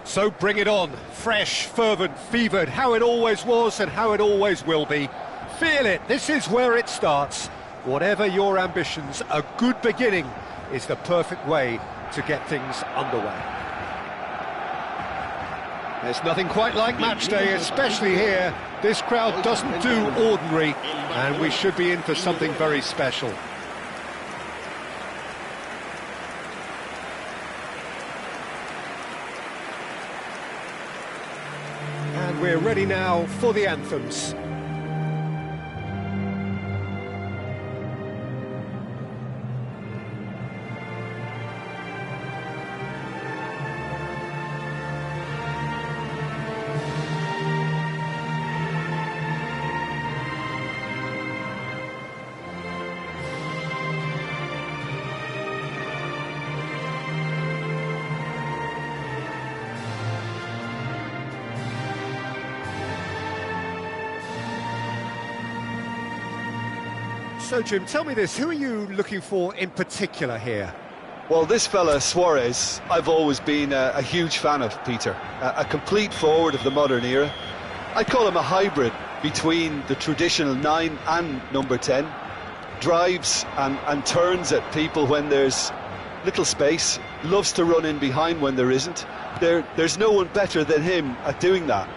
So bring it on, fresh, fervent, fevered, how it always was and how it always will be. Feel it, this is where it starts. Whatever your ambitions, a good beginning is the perfect way to get things underway. There's nothing quite like match day, especially here. This crowd doesn't do ordinary, and we should be in for something very special. And we're ready now for the anthems. So, Jim, tell me this, who are you looking for in particular here? Well, this fella, Suarez, I've always been a huge fan of, Peter. A complete forward of the modern era. I'd call him a hybrid between the traditional 9 and number 10. Drives and turns at people when there's little space. Loves to run in behind when there isn't. There's no one better than him at doing that.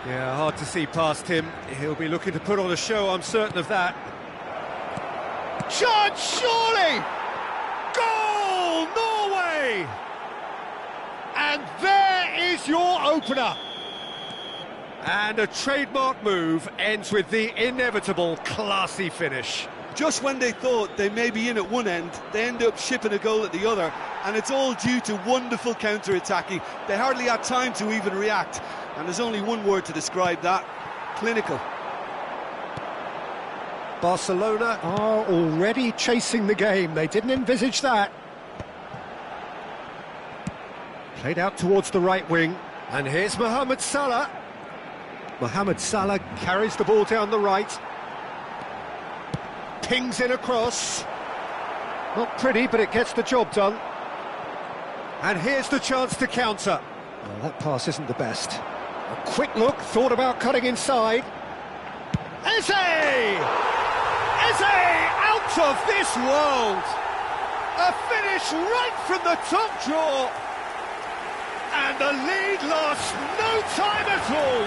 Yeah, hard to see past him. He'll be looking to put on a show, I'm certain of that. Chance, surely! Goal, Norway! And there is your opener. And a trademark move ends with the inevitable classy finish. Just when they thought they may be in at one end, they end up shipping a goal at the other, and it's all due to wonderful counter-attacking. They hardly had time to even react, and there's only one word to describe that: clinical. Barcelona are already chasing the game. They didn't envisage that. Played out towards the right wing, and here's Mohamed Salah. Mohamed Salah carries the ball down the right. Pings in across. Not pretty, but it gets the job done. And here's the chance to counter. Well, that pass isn't the best. A quick look, thought about cutting inside. Eze! Out of this world! A finish right from the top draw! And the lead lost no time at all!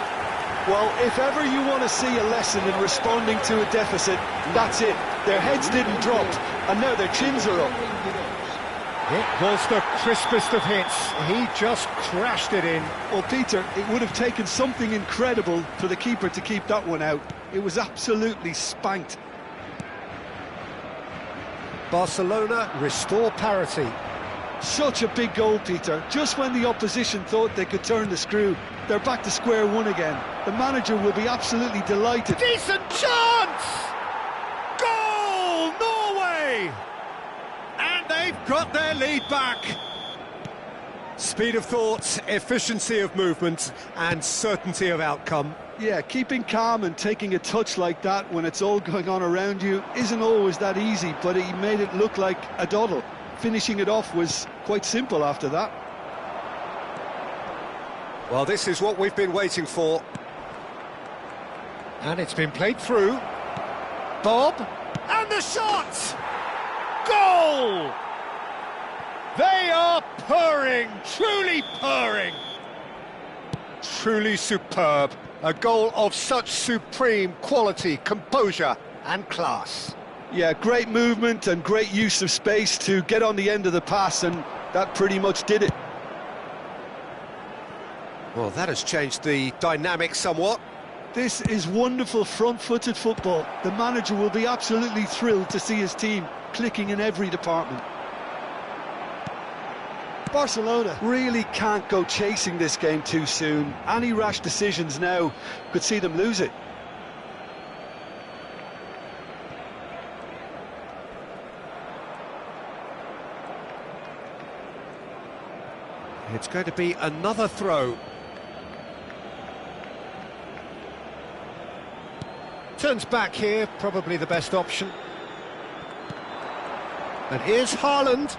Well, if ever you want to see a lesson in responding to a deficit, that's it. Their heads didn't drop, and now their chins are up. It was the crispest of hits. He just crashed it in. Well, Peter, it would have taken something incredible for the keeper to keep that one out. It was absolutely spanked. Barcelona restore parity. Such a big goal, Peter. Just when the opposition thought they could turn the screw, they're back to square one again. The manager will be absolutely delighted. Decent chance! Goal, Norway! And they've got their lead back. Speed of thought, efficiency of movement, and certainty of outcome. Yeah, keeping calm and taking a touch like that when it's all going on around you isn't always that easy, but he made it look like a doddle. Finishing it off was quite simple after that. Well, this is what we've been waiting for. And it's been played through. Bob, and the shot! Goal! They are purring, truly purring. Truly superb. A goal of such supreme quality, composure and class. Yeah, great movement and great use of space to get on the end of the pass, and that pretty much did it. Well, that has changed the dynamic somewhat. This is wonderful front-footed football. The manager will be absolutely thrilled to see his team clicking in every department. Barcelona really can't go chasing this game too soon. Any rash decisions now could see them lose it. It's going to be another throw. Turns back here, probably the best option. And here's Haaland.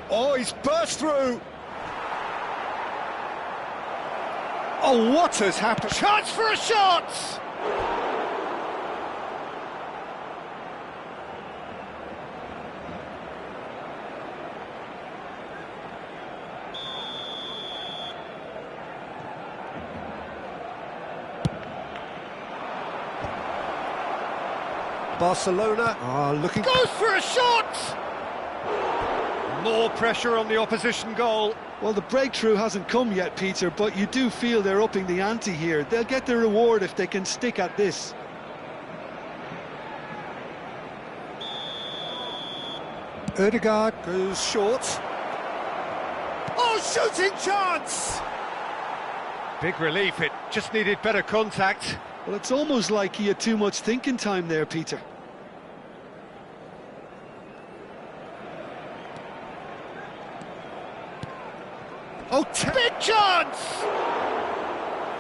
Oh, he's burst through. Oh, what has happened? Chance for a shot! Barcelona are looking... Goes for a shot! More pressure on the opposition goal. Well, the breakthrough hasn't come yet, Peter, but you do feel they're upping the ante here. They'll get their reward if they can stick at this. Ødegaard goes short. Oh, shooting chance! Big relief, it just needed better contact. Well, it's almost like he had too much thinking time there, Peter. Oh, big chance!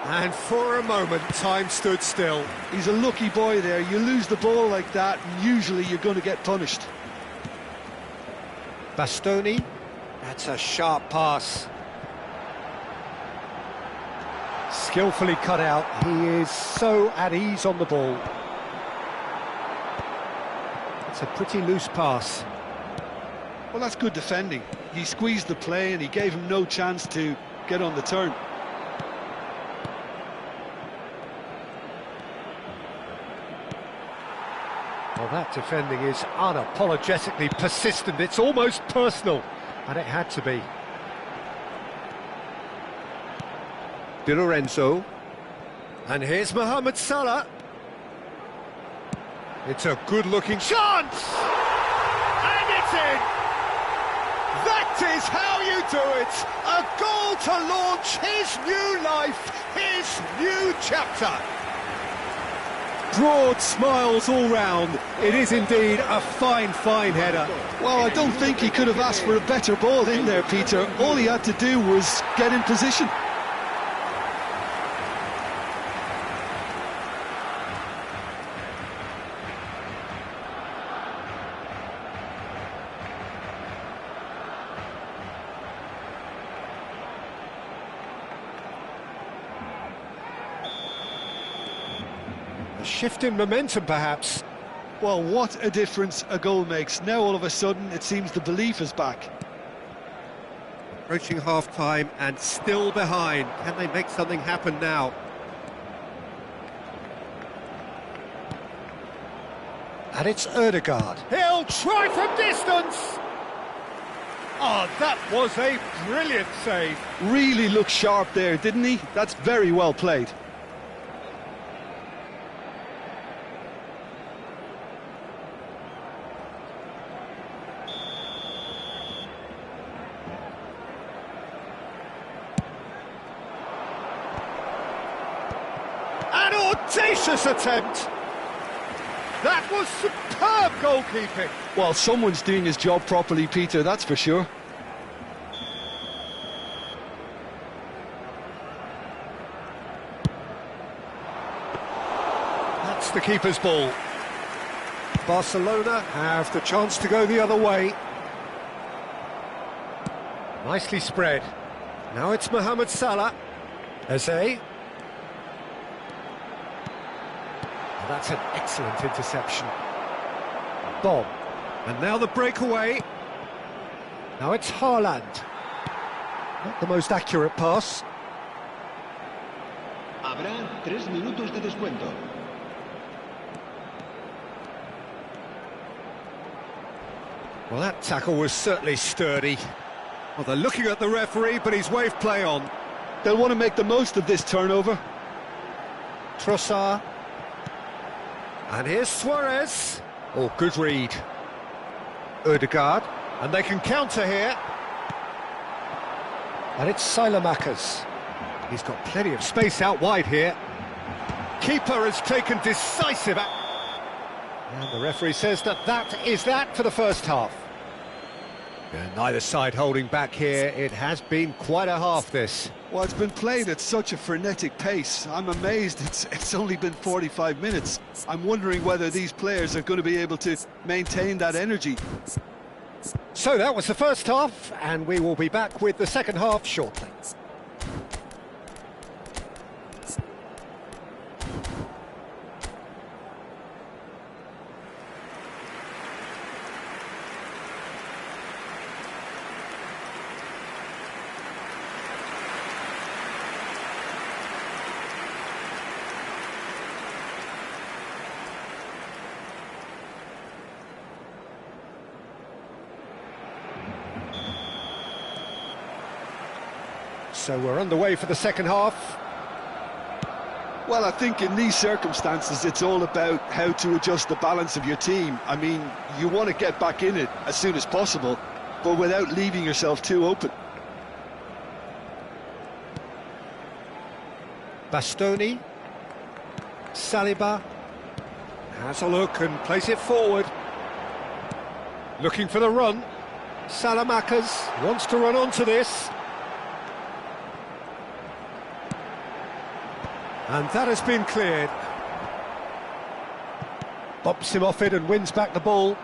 And for a moment, time stood still. He's a lucky boy there. You lose the ball like that, and usually you're going to get punished. Bastoni, that's a sharp pass. Skillfully cut out. He is so at ease on the ball. It's a pretty loose pass. Well, that's good defending. He squeezed the play and he gave him no chance to get on the turn. Well, that defending is unapologetically persistent. It's almost personal, and it had to be. Di Lorenzo, and here's Mohamed Salah. It's a good-looking chance, and it's in. That is how you do it. A goal to launch his new life, his new chapter. Broad smiles all round. It is indeed a fine, fine header. Well, I don't think he could have asked for a better ball in there, Peter. All he had to do was get in position. Shift in momentum, perhaps. Well, what a difference a goal makes. Now, all of a sudden, it seems the belief is back. Approaching half-time and still behind. Can they make something happen now? And it's Ødegaard. He'll try from distance! Oh, that was a brilliant save. Really looked sharp there, didn't he? That's very well played. An audacious attempt. That was superb goalkeeping. Well, someone's doing his job properly, Peter, that's for sure. That's the keeper's ball. Barcelona have the chance to go the other way. Nicely spread. Now it's Mohamed Salah. Eze. That's an excellent interception. Bob. And now the breakaway. Now it's Haaland. Not the most accurate pass. Habrá 3 minutos de descuento. Well, that tackle was certainly sturdy. Well, they're looking at the referee, but he's waved play on. They'll want to make the most of this turnover. Trossard. And here's Suarez. Oh, good read. Ødegaard. And they can counter here. And it's Saelemaekers. He's got plenty of space out wide here. Keeper has taken decisive action. And the referee says that is that for the first half. And neither side holding back here. It has been quite a half, this. Well, it's been played at such a frenetic pace. I'm amazed it's only been 45 minutes. I'm wondering whether these players are going to be able to maintain that energy. So that was the first half, and we will be back with the second half shortly. So we're underway for the second half. Well, I think in these circumstances, it's all about how to adjust the balance of your team. I mean, you want to get back in it as soon as possible, but without leaving yourself too open. Bastoni. Saliba. Has a look and plays it forward. Looking for the run. Saelemaekers wants to run onto this. And that has been cleared. Bops him off it and wins back the ball.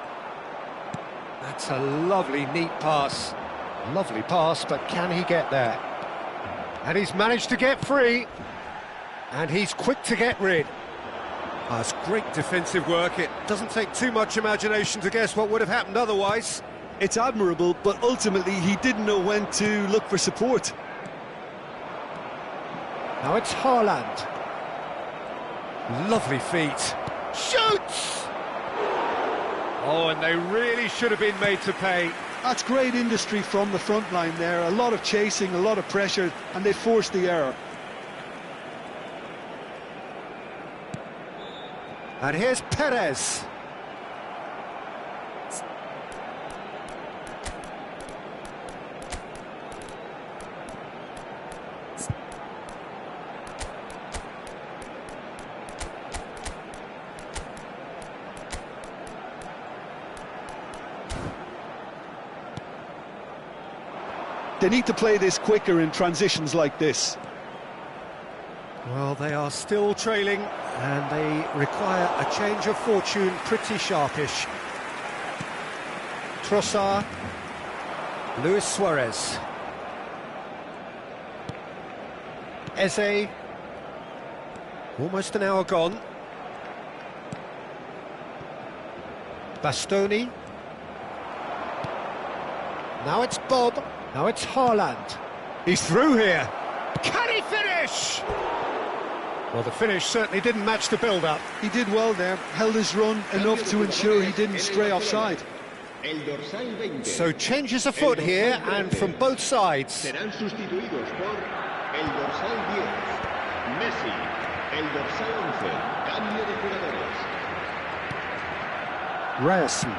That's a lovely, neat pass. Lovely pass, but can he get there? And he's managed to get free. And he's quick to get rid. That's great defensive work. It doesn't take too much imagination to guess what would have happened otherwise. It's admirable, but ultimately he didn't know when to look for support. Now it's Haaland. Lovely feet. Shoots! Oh, and they really should have been made to pay. That's great industry from the front line there. A lot of chasing, a lot of pressure, and they forced the error. And here's Perez. They need to play this quicker in transitions like this. Well, they are still trailing, and they require a change of fortune pretty sharpish. Trossard. Luis Suarez. Eze. Almost an hour gone. Bastoni. Now it's Bob. Now it's Haaland. He's through here. Can he finish? Well, the finish certainly didn't match the build-up. He did well there, held his run enough to ensure he didn't stray offside. El dorsal 20. So changes afoot here, and from both sides. Serán sustituidos por el dorsal 10. Messi. El dorsal 11. Cambio de jugadores. Ryerson.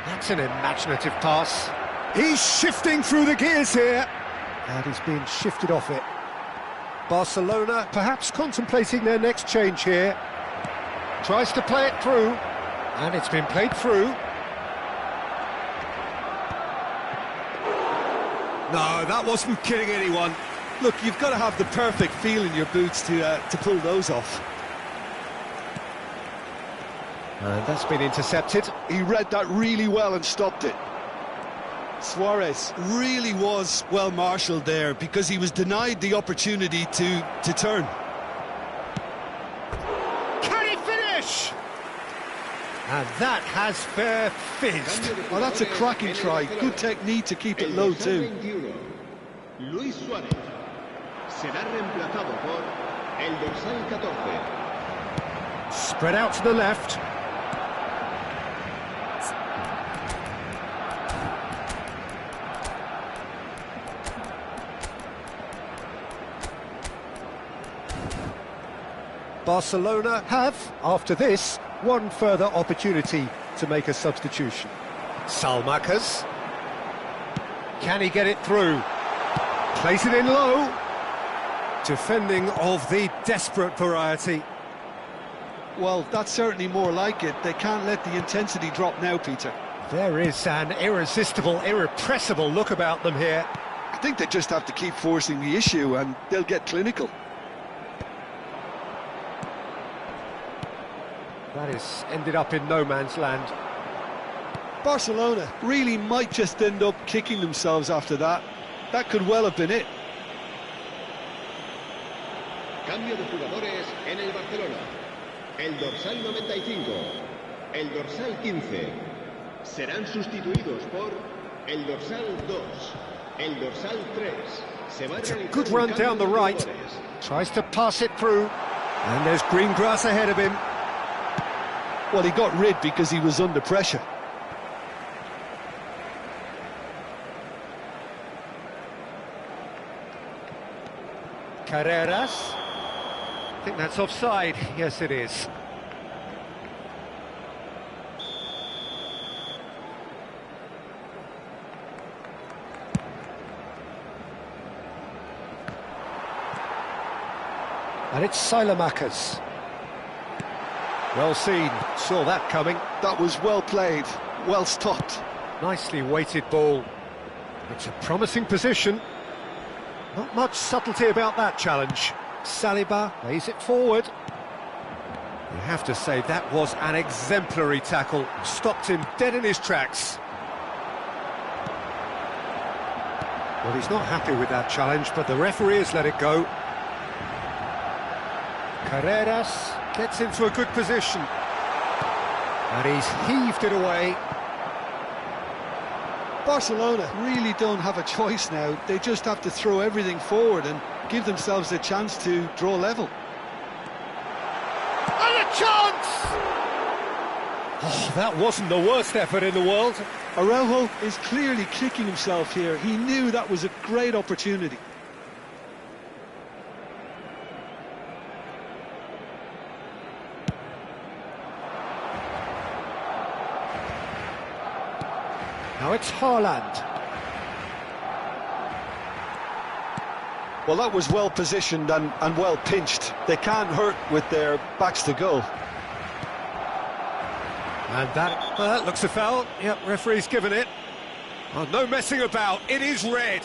That's an imaginative pass. He's shifting through the gears here. And he's being shifted off it. Barcelona perhaps contemplating their next change here. Tries to play it through. And it's been played through. No, that wasn't kidding anyone. Look, you've got to have the perfect feel in your boots to pull those off. And that's been intercepted. He read that really well and stopped it. Suarez really was well marshalled there because he was denied the opportunity to turn. Can he finish? And that has fair fizzed. Oh, that's a cracking try. Good technique to keep it low too. Luis Suárez será reemplazado por el dorsal 14. Spread out to the left. Barcelona have, after this, one further opportunity to make a substitution. Salmakas. Can he get it through? Plays it in low. Defending of the desperate variety. Well, that's certainly more like it. They can't let the intensity drop now, Peter. There is an irresistible, irrepressible look about them here. I think they just have to keep forcing the issue and they'll get clinical. That has ended up in no man's land. Barcelona really might just end up kicking themselves after that. That could well have been it. Cambio de jugadores en el Barcelona. El dorsal 95. El dorsal 15. Serán sustituidos por el dorsal 2. El dorsal 3. Se va a It's a realizar good un run cambio down the de right. jugadores. Tries to pass it through. And there's green grass ahead of him. Well, he got rid because he was under pressure. Carreras. I think that's offside. Yes, it is. And it's Salmakas. Well seen, saw that coming. That was well played, well stopped. Nicely weighted ball. It's a promising position. Not much subtlety about that challenge. Saliba lays it forward. You have to say that was an exemplary tackle. Stopped him dead in his tracks. Well, he's not happy with that challenge, but the referee has let it go. Carreras gets into a good position. And he's heaved it away. Barcelona really don't have a choice now. They just have to throw everything forward and give themselves a chance to draw level. And a chance! Oh, that wasn't the worst effort in the world. Araujo is clearly kicking himself here. He knew that was a great opportunity. Now it's Haaland. Well, that was well positioned and well pinched. They can't hurt with their backs to goal. And that looks a foul. Yep, referee's given it. Oh, no messing about, it is red.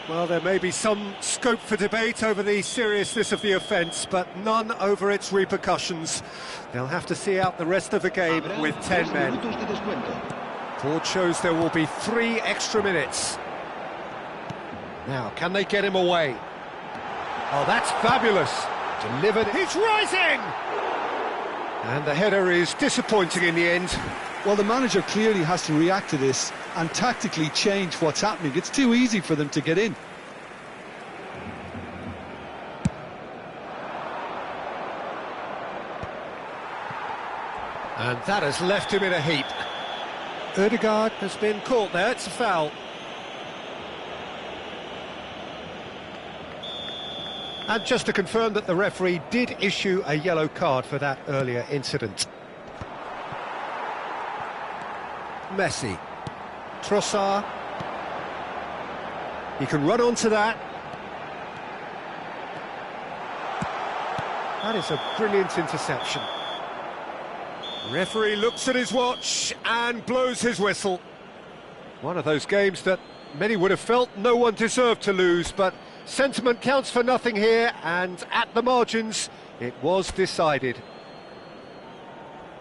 Well, there may be some scope for debate over the seriousness of the offence, but none over its repercussions. They'll have to see out the rest of the game with 10 men. Board shows there will be 3 extra minutes. Now, can they get him away? Oh, that's fabulous. Delivered. He's rising! And the header is disappointing in the end. Well, the manager clearly has to react to this and tactically change what's happening. It's too easy for them to get in. And that has left him in a heap. Ødegaard has been caught there, it's a foul. And just to confirm that the referee did issue a yellow card for that earlier incident. Messi. Trossard. He can run onto that. That is a brilliant interception. Referee looks at his watch and blows his whistle. One of those games that many would have felt no one deserved to lose, but sentiment counts for nothing here, and at the margins, it was decided.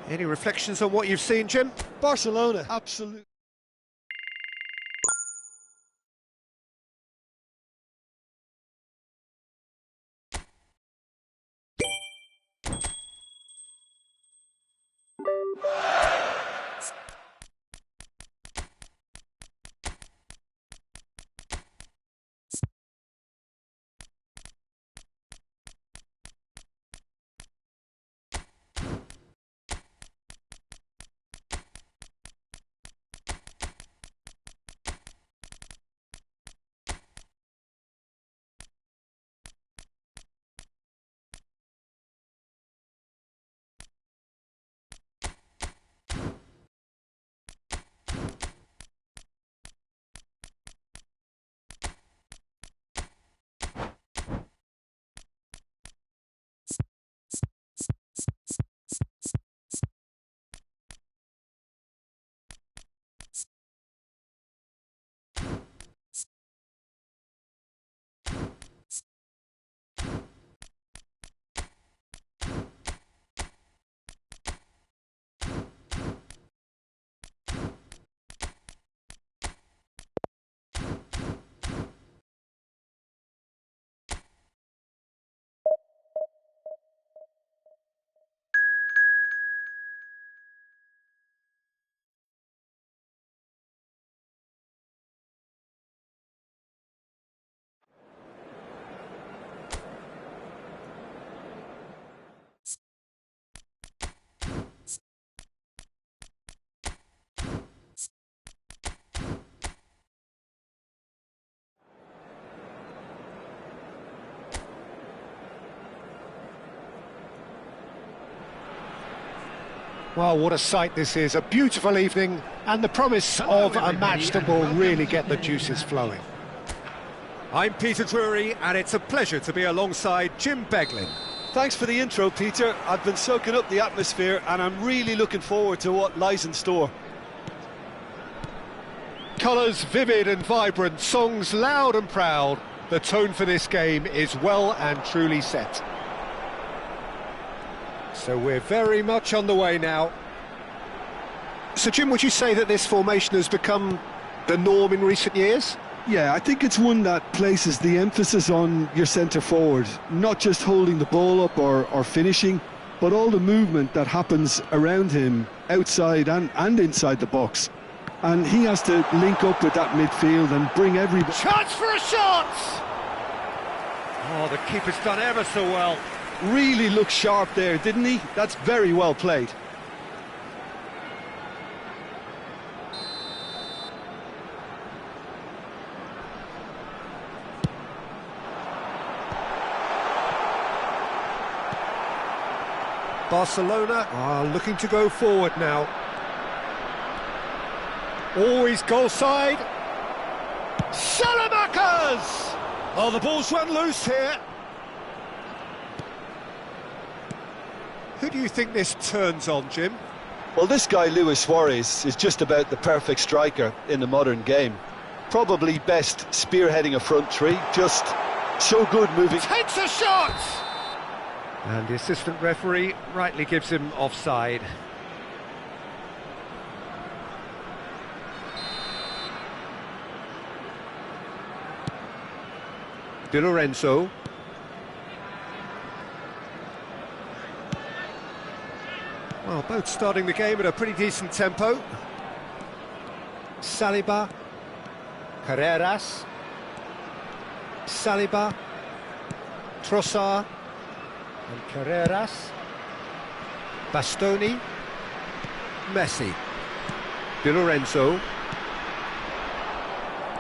Any reflections on what you've seen, Jim? Barcelona, absolutely. Well, what a sight this is, a beautiful evening and the promise of a match that will really get the juices flowing. I'm Peter Drury and it's a pleasure to be alongside Jim Beglin. Thanks for the intro, Peter. I've been soaking up the atmosphere and I'm really looking forward to what lies in store. Colours vivid and vibrant, songs loud and proud. The tone for this game is well and truly set. So we're very much on the way now. So Jim, would you say that this formation has become the norm in recent years? Yeah, I think it's one that places the emphasis on your centre forward, not just holding the ball up or finishing, but all the movement that happens around him, outside and inside the box. And he has to link up with that midfield and bring everybody... Chance for a shot! Oh, the keeper's done ever so well. Really looked sharp there, didn't he? That's very well played. Barcelona are looking to go forward now. Always goal side. Salamanca's! Oh, the ball's run loose here. Who do you think this turns on, Jim? Well, this guy, Luis Suarez, is just about the perfect striker in the modern game. Probably best spearheading a front three, just so good moving. Takes a shot! And the assistant referee rightly gives him offside. Di Lorenzo. Well, both starting the game at a pretty decent tempo. Saliba, Carreras, Saliba, Trossard, and Carreras, Bastoni, Messi. Di Lorenzo.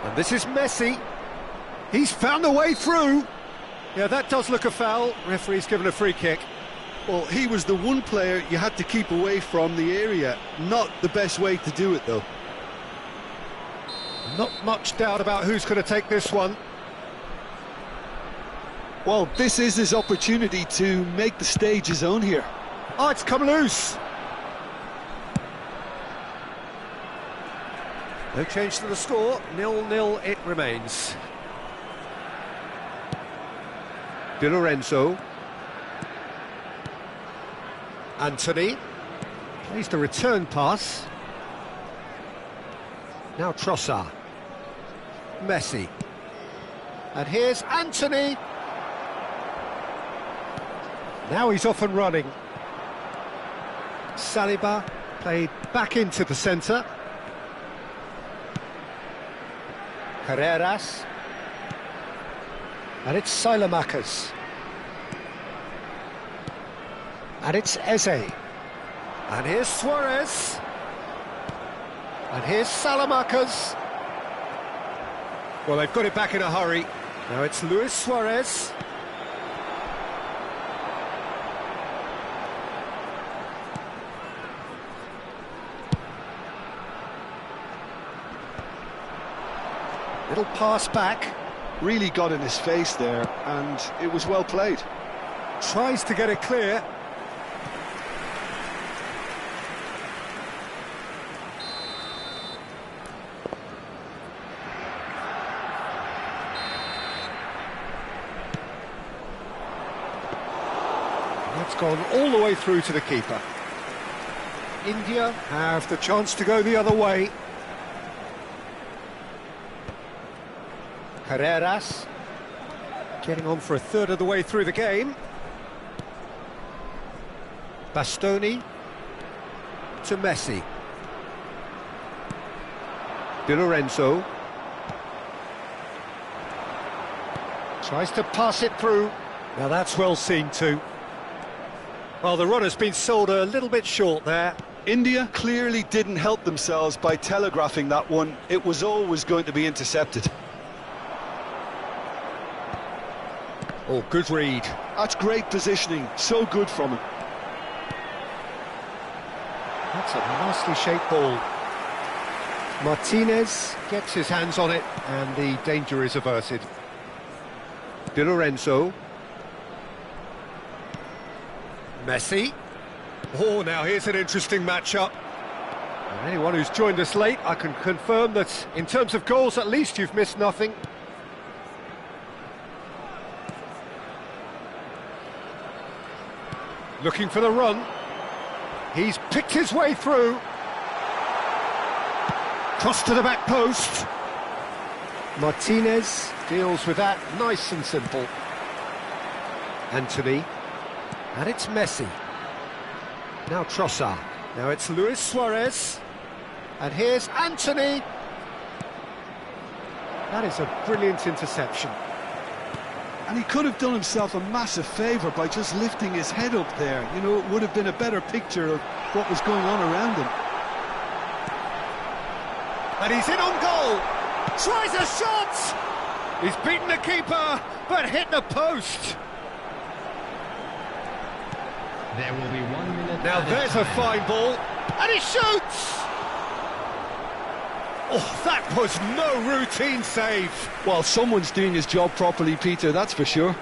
And this is Messi. He's found a way through. Yeah, that does look a foul. Referee's given a free kick. Well, he was the one player you had to keep away from the area. Not the best way to do it, though. Not much doubt about who's going to take this one. Well, this is his opportunity to make the stage his own here. Oh, it's come loose. No change to the score. 0-0 it remains. Di Lorenzo. Anthony. Plays the return pass. Now Trossard. Messi. And here's Anthony. Now he's off and running. Saliba played back into the centre. Carreras. And it's Sailamakers. And it's Eze. And here's Suarez. And here's Salamakers. Well, they've got it back in a hurry. Now it's Luis Suarez. Little pass back. Really got in his face there, and it was well played. Tries to get it clear. That's gone all the way through to the keeper. India have the chance to go the other way. Carreras getting on for a third of the way through the game. Bastoni to Messi. Di Lorenzo tries to pass it through. Now that's well seen too. Well, the run has been sold a little bit short there. India clearly didn't help themselves by telegraphing that one. It was always going to be intercepted. Oh, good read. That's great positioning, so good from him. That's a nicely shaped ball. Martinez gets his hands on it and the danger is averted. Di Lorenzo. Messi. Oh, now here's an interesting matchup. And anyone who's joined us late, I can confirm that in terms of goals, at least you've missed nothing. Looking for the run. He's picked his way through. Cross to the back post. Martinez deals with that nice and simple. Anthony. And it's Messi. Now Trossard. Now it's Luis Suarez. And here's Anthony. That is a brilliant interception. And he could have done himself a massive favour by just lifting his head up there. You know, it would have been a better picture of what was going on around him. And he's in on goal. Tries a shot. He's beaten the keeper, but hit the post. There will be 1 minute. Now there's a fine ball. And he shoots. Oh, that was no routine save. Well, someone's doing his job properly, Peter, that's for sure.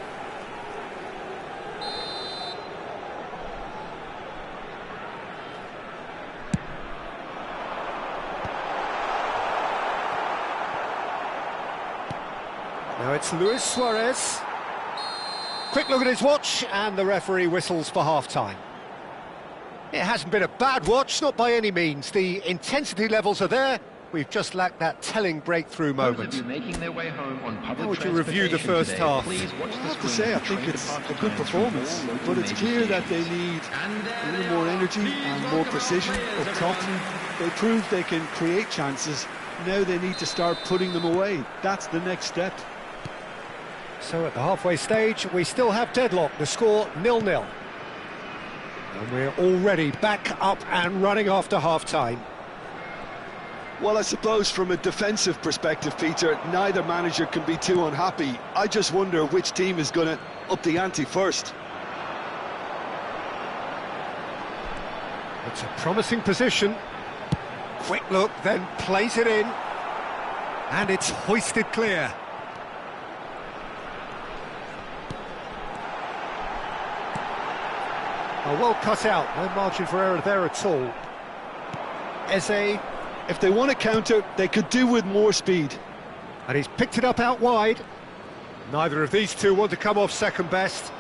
Now it's Luis Suarez. Quick look at his watch, and the referee whistles for half-time. It hasn't been a bad watch, not by any means. The intensity levels are there. We've just lacked that telling breakthrough moment. Those of you making their way home on public How would you review the transportation first today, half? please watch I the have to screen say, I and think train it's departure a good times performance, from all but it's local clear major that they stations. need And a little more energy and more precision up top. They proved they can create chances. Now they need to start putting them away. That's the next step. So at the halfway stage, we still have deadlock. The score 0-0. And we're already back up and running after half-time. Well, I suppose from a defensive perspective, Peter, neither manager can be too unhappy. I just wonder which team is going to up the ante first. It's a promising position. Quick look, then plays it in. And it's hoisted clear. Well cut out, no margin for error there at all. Eze. If they want to counter, they could do with more speed. And he's picked it up out wide. Neither of these two want to come off second best.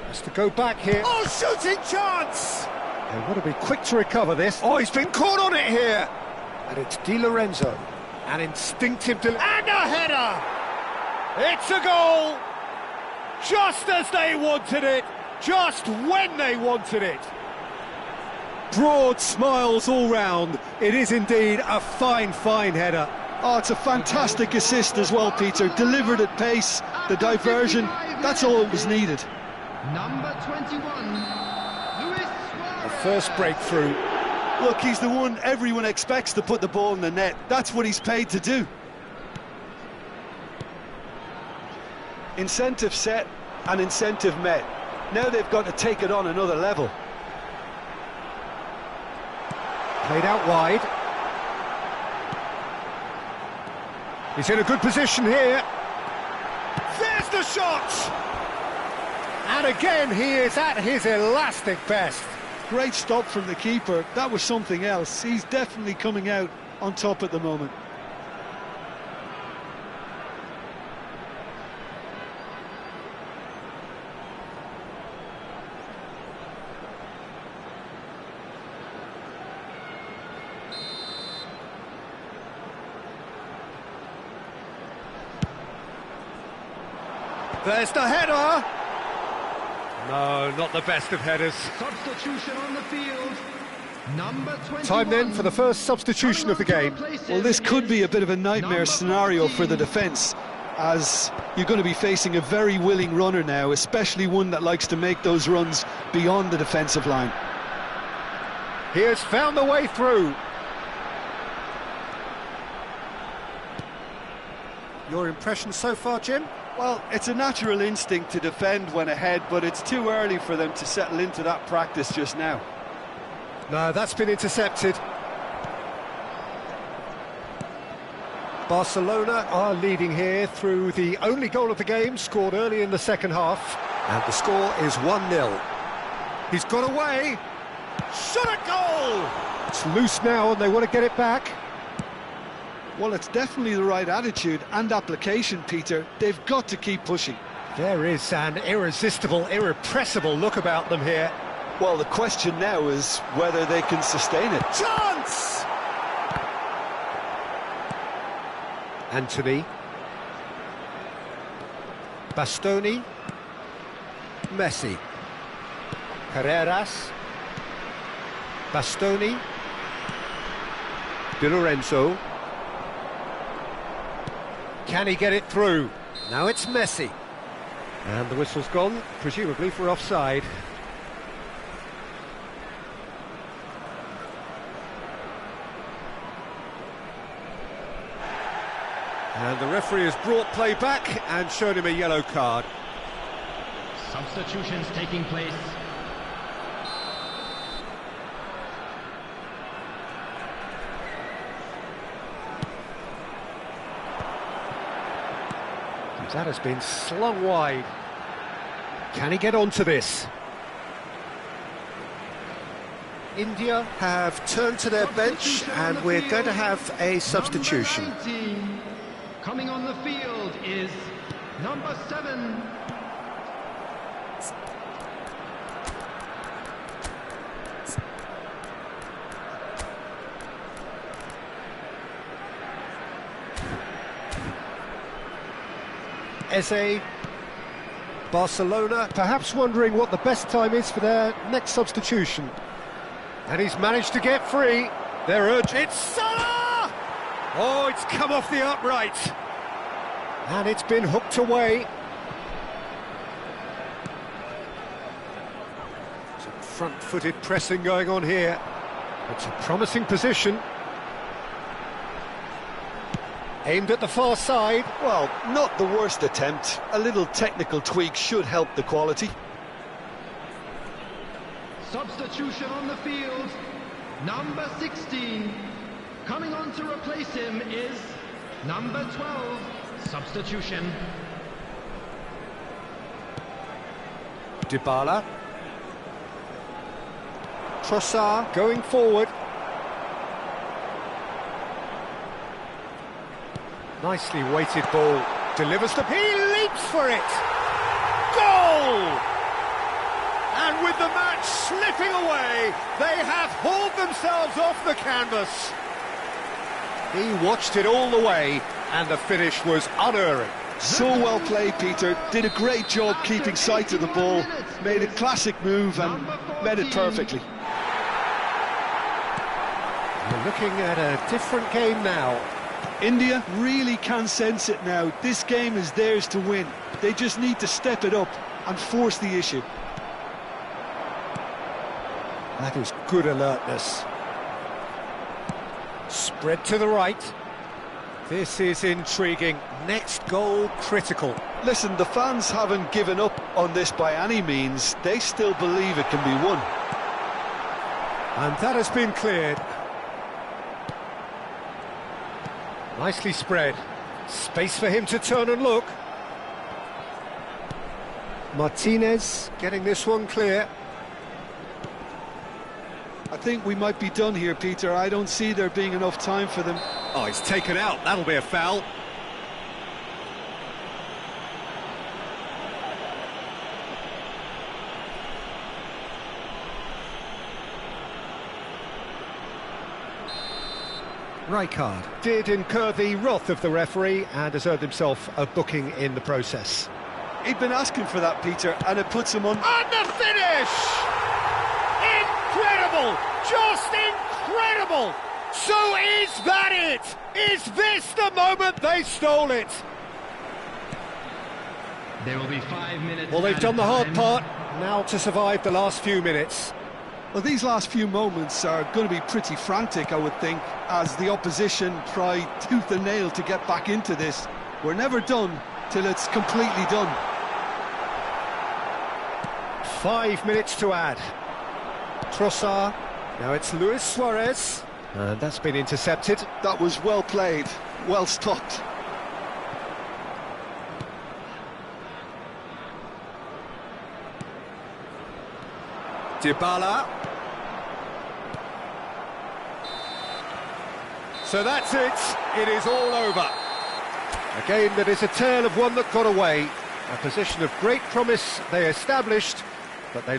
Has to go back here. Oh, shooting chance! They want to be quick to recover this. Oh, he's been caught on it here. And it's Di Lorenzo. An instinctive... And a header! It's a goal! Just as they wanted it. Just when they wanted it. Broad smiles all round. It is indeed a fine, fine header. Oh, it's a fantastic assist as well, Peter. Delivered at pace, the diversion, that's all that was needed. Number 21, Luis Suarez. The first breakthrough. Look, he's the one everyone expects to put the ball in the net. That's what he's paid to do. Incentive set and incentive met. Now they've got to take it on another level. Played out wide. He's in a good position here. There's the shot! And again, he is at his elastic best. Great stop from the keeper. That was something else. He's definitely coming out on top at the moment. There's the header! No, not the best of headers. Substitution on the field. Number 21. Time then for the first substitution of the game. Well, this could be a bit of a nightmare scenario for the defence, as you're going to be facing a very willing runner now, especially one that likes to make those runs beyond the defensive line. He has found the way through. Your impression so far, Jim? Well, it's a natural instinct to defend when ahead, but it's too early for them to settle into that practice just now. No, that's been intercepted. Barcelona are leading here through the only goal of the game, scored early in the second half. And the score is 1-0. He's got away. Shot a goal! It's loose now and they want to get it back. Well, it's definitely the right attitude and application, Peter. They've got to keep pushing. There is an irresistible, irrepressible look about them here. Well, the question now is whether they can sustain it. Chance! Anthony. Bastoni. Messi. Carreras. Bastoni. Di Lorenzo. Can he get it through? Now it's Messi. And the whistle's gone, presumably for offside. And the referee has brought play back and shown him a yellow card. Substitutions taking place. That has been slung wide. Can he get onto this? India have turned to their bench and we're going to have a substitution. Number 19. Coming on the field is number 7. Eze, Barcelona, perhaps wondering what the best time is for their next substitution. And he's managed to get free. They're urging. It's Salah! Oh, it's come off the upright. And it's been hooked away. Some front-footed pressing going on here. It's a promising position. Aimed at the far side. Well, not the worst attempt. A little technical tweak should help the quality. Substitution on the field. Number 16. Coming on to replace him is number 12. Substitution. Dybala. Trossard going forward. Nicely weighted ball. Delivers the... He leaps for it! Goal! And with the match slipping away, they have hauled themselves off the canvas. He watched it all the way, and the finish was unerring. So well played, Peter. Did a great job keeping sight of the ball. Made a classic move and met it perfectly. We're looking at a different game now. India really can sense it now. This game is theirs to win. They just need to step it up and force the issue. That is good alertness. Spread to the right. This is intriguing. Next goal critical. Listen, the fans haven't given up on this by any means. They still believe it can be won. And that has been cleared. Nicely spread. Space for him to turn and look. Martinez getting this one clear. I think we might be done here, Peter. I don't see there being enough time for them. Oh, he's taken out. That'll be a foul. Rijkaard did incur the wrath of the referee and has earned himself a booking in the process. He'd been asking for that, Peter, and it puts him on. And the finish! Incredible! Just incredible! So is that it? Is this the moment they stole it? There will be 5 minutes. Well, they've done the hard part, now to survive the last few minutes. Well, these last few moments are going to be pretty frantic, I would think, as the opposition try tooth and nail to get back into this. We're never done till it's completely done. 5 minutes to add. Trossard, now it's Luis Suarez, and that's been intercepted. That was well played, well stopped. Dybala. So that's it. It is all over. A game that is a tale of one that got away. A position of great promise they established, but they